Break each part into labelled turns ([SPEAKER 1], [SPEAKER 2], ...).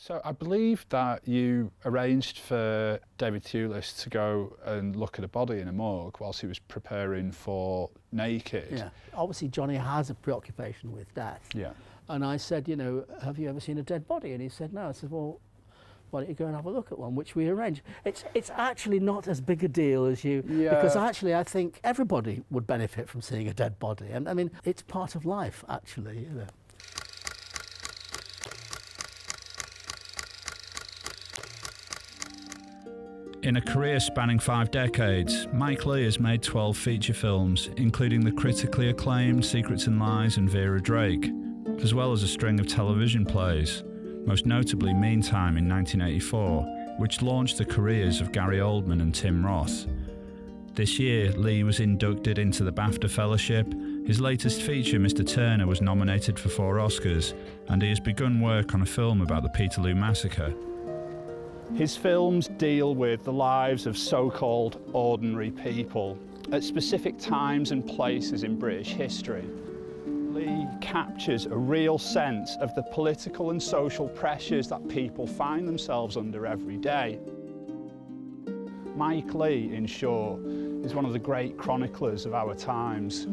[SPEAKER 1] So I believe that you arranged for David Thewlis to go and look at a body in a morgue whilst he was preparing for Naked.
[SPEAKER 2] Yeah. Obviously, Johnny has a preoccupation with death.
[SPEAKER 1] Yeah.
[SPEAKER 2] And I said, you know, have you ever seen a dead body? And he said, no. I said, well, why don't you go and have a look at one, which we arranged. It's actually not as big a deal as you, because actually I think everybody would benefit from seeing a dead body. And I mean, it's part of life, actually, you know.
[SPEAKER 3] In a career spanning 5 decades, Mike Leigh has made 12 feature films, including the critically acclaimed Secrets and Lies and Vera Drake, as well as a string of television plays, most notably Meantime in 1984, which launched the careers of Gary Oldman and Tim Roth. This year, Leigh was inducted into the BAFTA Fellowship. His latest feature, Mr. Turner, was nominated for 4 Oscars, and he has begun work on a film about the Peterloo Massacre.
[SPEAKER 1] His films deal with the lives of so-called ordinary people at specific times and places in British history. Leigh captures a real sense of the political and social pressures that people find themselves under every day. Mike Leigh, in short, is one of the great chroniclers of our times.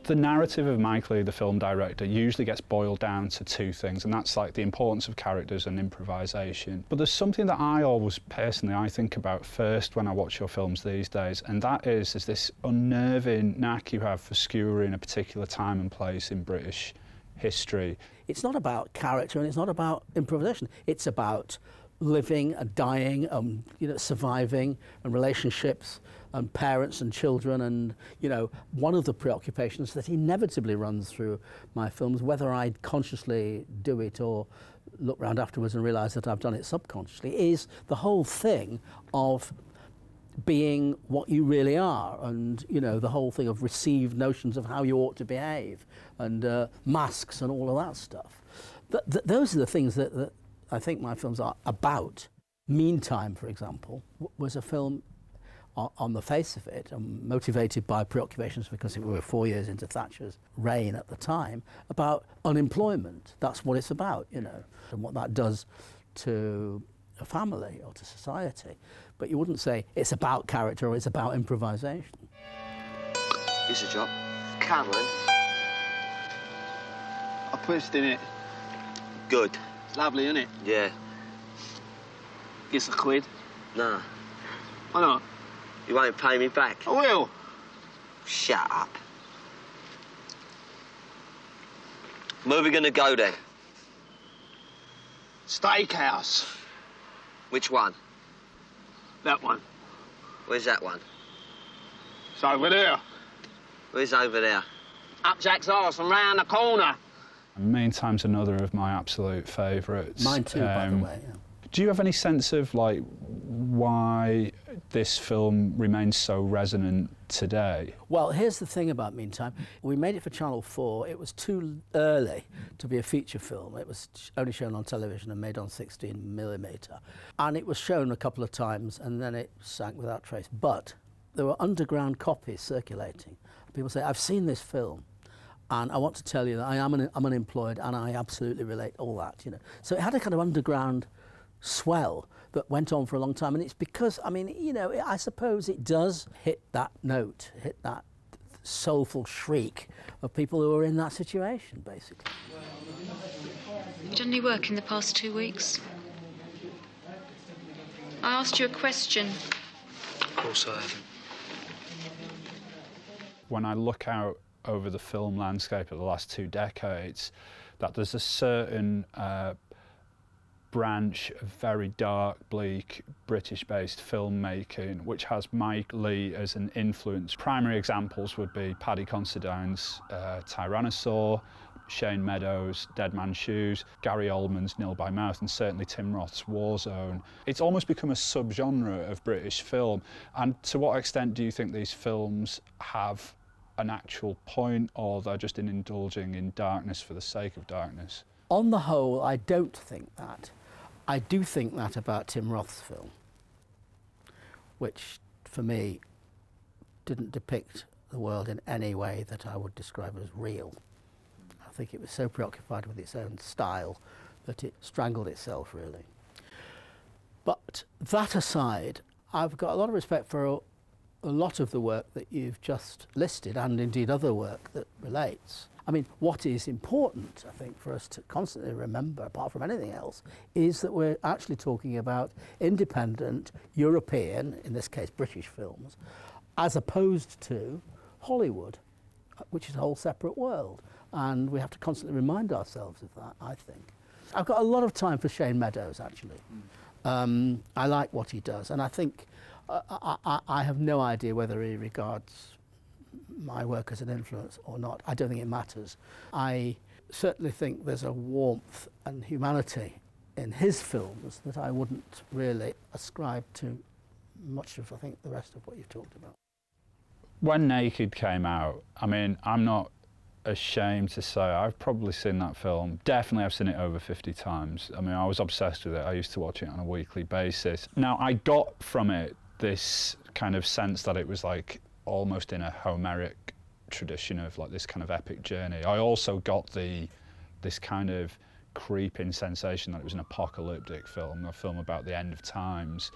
[SPEAKER 1] The narrative of Mike Leigh, the film director, usually gets boiled down to 2 things, and that's like the importance of characters and improvisation. But there's something that I always, personally, I think about first when I watch your films these days, and that is this unnerving knack you have for skewering a particular time and place in British history.
[SPEAKER 2] It's not about character and it's not about improvisation. It's about living and dying, you know, surviving, and relationships, and parents and children, and, you know, one of the preoccupations that inevitably runs through my films, whether I consciously do it or look round afterwards and realise that I've done it subconsciously, is the whole thing of being what you really are, and, you know, the whole thing of received notions of how you ought to behave, and masks and all of that stuff. Those are the things that I think my films are about. Meantime, for example, was a film on the face of it, motivated by preoccupations because we were 4 years into Thatcher's reign at the time, about unemployment. That's what it's about, you know, and what that does to a family or to society. But you wouldn't say it's about character or it's about improvisation.
[SPEAKER 4] Here's a job. Cameron.
[SPEAKER 5] I pushed in it.
[SPEAKER 4] Good.
[SPEAKER 5] It's lovely, isn't it?
[SPEAKER 4] Yeah.
[SPEAKER 5] Guess a quid.
[SPEAKER 4] Nah.
[SPEAKER 5] Why not?
[SPEAKER 4] You won't pay me back.
[SPEAKER 5] I will.
[SPEAKER 4] Shut up. Where are we going to go then?
[SPEAKER 5] Steakhouse.
[SPEAKER 4] Which one?
[SPEAKER 5] That one.
[SPEAKER 4] Where's that one?
[SPEAKER 5] It's over there.
[SPEAKER 4] Where's over there?
[SPEAKER 5] Up Jack's arse from round the corner.
[SPEAKER 1] Meantime's another of my absolute favourites.
[SPEAKER 2] Mine too, by the way. Yeah.
[SPEAKER 1] Do you have any sense of like why this film remains so resonant today?
[SPEAKER 2] Well, here's the thing about Meantime. We made it for Channel 4. It was too early to be a feature film. It was only shown on television and made on 16mm. And it was shown a couple of times and then it sank without trace. But there were underground copies circulating. People say, I've seen this film. And I want to tell you that I'm unemployed and I absolutely relate all that, you know. So it had a kind of underground swell that went on for a long time, and it's because, I mean, you know, I suppose it does hit that note, hit that soulful shriek of people who are in that situation, basically.
[SPEAKER 6] Have you done any work in the past 2 weeks? I asked you a question.
[SPEAKER 4] Of course I haven't.
[SPEAKER 1] When I look out over the film landscape of the last 2 decades, that there's a certain branch of very dark, bleak, British-based filmmaking which has Mike Leigh as an influence. Primary examples would be Paddy Considine's Tyrannosaur, Shane Meadows' Dead Man's Shoes, Gary Oldman's Nil by Mouth, and certainly Tim Roth's Warzone. It's almost become a subgenre of British film. And to what extent do you think these films have an actual point, or they're just indulging in darkness for the sake of darkness?
[SPEAKER 2] On the whole, I don't think that. I do think that about Tim Roth's film, which, for me, didn't depict the world in any way that I would describe as real. I think it was so preoccupied with its own style that it strangled itself, really. But that aside, I've got a lot of respect for a lot of the work that you've just listed, and indeed other work that relates. I mean, what is important, I think, for us to constantly remember, apart from anything else, is that we're actually talking about independent European, in this case British films, as opposed to Hollywood, which is a whole separate world. And we have to constantly remind ourselves of that, I think. I've got a lot of time for Shane Meadows, actually. I like what he does, and I think I have no idea whether he regards my work as an influence or not. I don't think it matters. I certainly think there's a warmth and humanity in his films that I wouldn't really ascribe to much of, I think, the rest of what you've talked about.
[SPEAKER 1] When Naked came out, I mean, I'm not ashamed to say I've probably seen that film. Definitely I've seen it over 50 times. I mean, I was obsessed with it. I used to watch it on a weekly basis. Now, I got from it this kind of sense that it was like almost in a Homeric tradition of like this kind of epic journey. I also got this kind of creeping sensation that it was an apocalyptic film, a film about the end of times.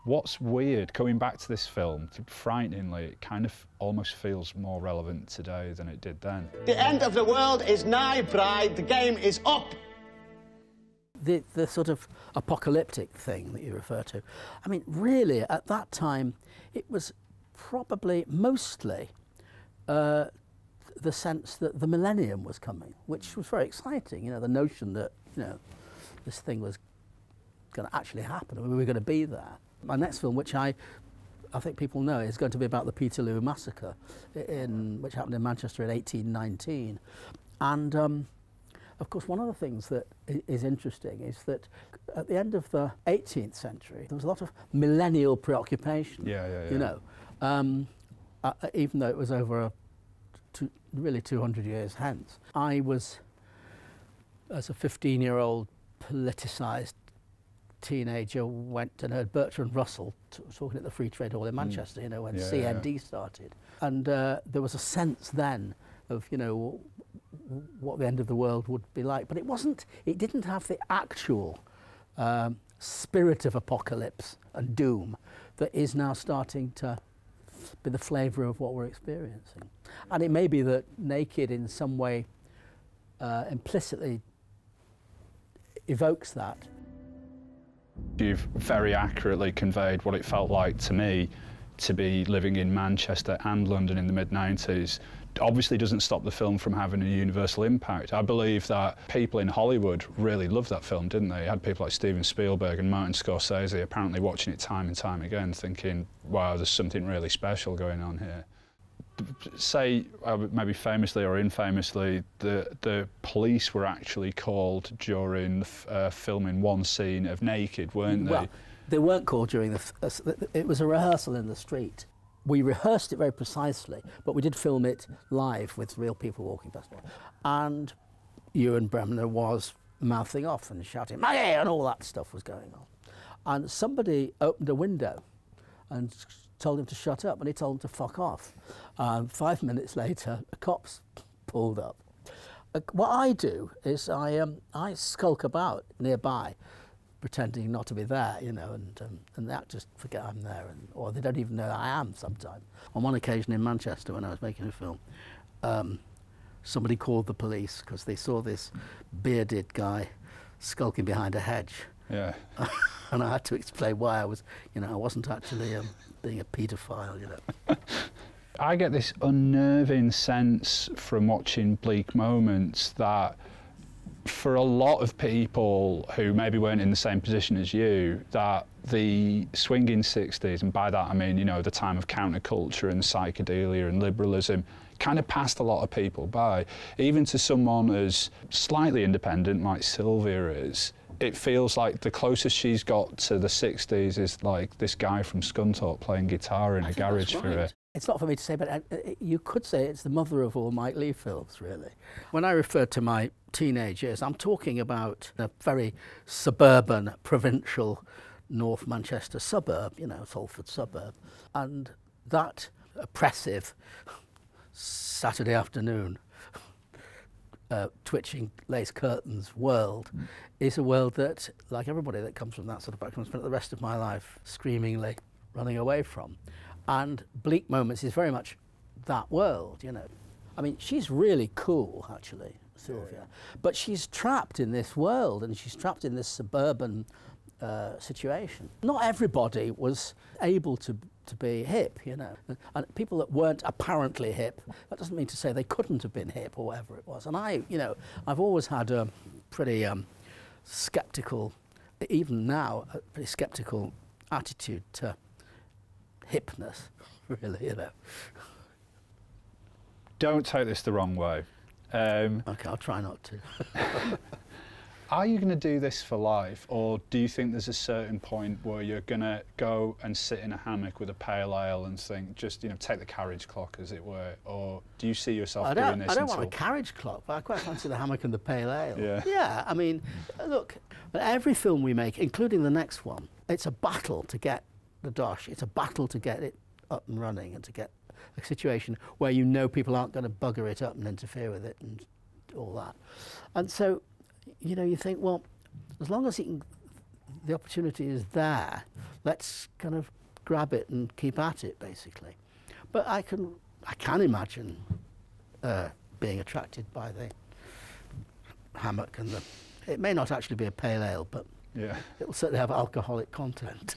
[SPEAKER 1] What's weird, going back to this film, frighteningly, it kind of almost feels more relevant today than it did then.
[SPEAKER 5] The end of the world is nigh, bride. The game is up.
[SPEAKER 2] The sort of apocalyptic thing that you refer to, I mean, really, at that time, it was probably mostly the sense that the millennium was coming, which was very exciting. You know, the notion that, you know, this thing was going to actually happen, and we were going to be there. My next film, which I think people know, is going to be about the Peterloo massacre, which happened in Manchester in 1819. And of course, one of the things that is interesting is that at the end of the 18th century, there was a lot of millennial preoccupation. You know, even though it was over really 200 years hence. I was, as a 15-year-old politicized teenager, went and heard Bertrand Russell talking at the Free Trade Hall in Manchester, you know, when CND started. And there was a sense then of, you know, what the end of the world would be like. But it didn't have the actual spirit of apocalypse and doom that is now starting to be the flavour of what we're experiencing. And it may be that Naked in some way implicitly evokes that.
[SPEAKER 1] You've very accurately conveyed what it felt like to me to be living in Manchester and London in the mid-90s. Obviously doesn't stop the film from having a universal impact. I believe that people in Hollywood really loved that film, didn't they? You had people like Steven Spielberg and Martin Scorsese apparently watching it time and time again, thinking, wow, there's something really special going on here. Say, maybe famously or infamously, the police were actually called during filming one scene of Naked, weren't they?
[SPEAKER 2] Well, they weren't called during it was a rehearsal in the street. We rehearsed it very precisely, but we did film it live with real people walking past. And Ewan Bremner was mouthing off and shouting, "Maggie!" and all that stuff was going on. And somebody opened a window and told him to shut up, and he told him to fuck off. 5 minutes later, the cops pulled up. What I do is I skulk about nearby, pretending not to be there, you know, and the actors forget I'm there, or they don't even know I am sometimes. On one occasion in Manchester, when I was making a film, somebody called the police because they saw this bearded guy skulking behind a hedge.
[SPEAKER 1] Yeah.
[SPEAKER 2] And I had to explain why I was, you know, I wasn't actually being a paedophile, you know.
[SPEAKER 1] I get this unnerving sense from watching Bleak Moments that for a lot of people who maybe weren't in the same position as you, that the swinging 60s, and by that I mean, you know, the time of counterculture and psychedelia and liberalism, kind of passed a lot of people by. Even to someone as slightly independent like Sylvia is, it feels like the closest she's got to the 60s is like this guy from Scunthorpe playing guitar in a garage for her.
[SPEAKER 2] It's not for me to say, but you could say it's the mother of all Mike Leigh films, really. When I refer to my teenage years, I'm talking about a very suburban, provincial North Manchester suburb, you know, Salford suburb. And that oppressive Saturday afternoon twitching lace curtains world is a world that, like everybody that comes from that sort of background, spent the rest of my life screamingly running away from. And Bleak Moments is very much that world, you know. I mean, she's really cool, actually, Sylvia, but she's trapped in this world, and she's trapped in this suburban situation. Not everybody was able to be hip, you know. And people that weren't apparently hip, that doesn't mean to say they couldn't have been hip or whatever it was. And I've always had a pretty sceptical, even now, a pretty sceptical attitude to hipness, really, you know.
[SPEAKER 1] Don't take this the wrong way.
[SPEAKER 2] Okay, I'll try not to.
[SPEAKER 1] Are you going to do this for life, or do you think there's a certain point where you're going to go and sit in a hammock with a pale ale and think, just, you know, take the carriage clock, as it were, or do you see yourself doing this?
[SPEAKER 2] I don't want a carriage clock, but I quite fancy the hammock and the pale ale.
[SPEAKER 1] Yeah.
[SPEAKER 2] Yeah, I mean, look, every film we make, including the next one, it's a battle to get the dosh. It's a battle to get it up and running and to get a situation where you know people aren't going to bugger it up and interfere with it and all that. And so, you know, you think, well, as long as the opportunity is there, let's kind of grab it and keep at it, basically. But I can imagine being attracted by the hammock and it may not actually be a pale ale, but
[SPEAKER 1] yeah,
[SPEAKER 2] it will certainly have alcoholic content.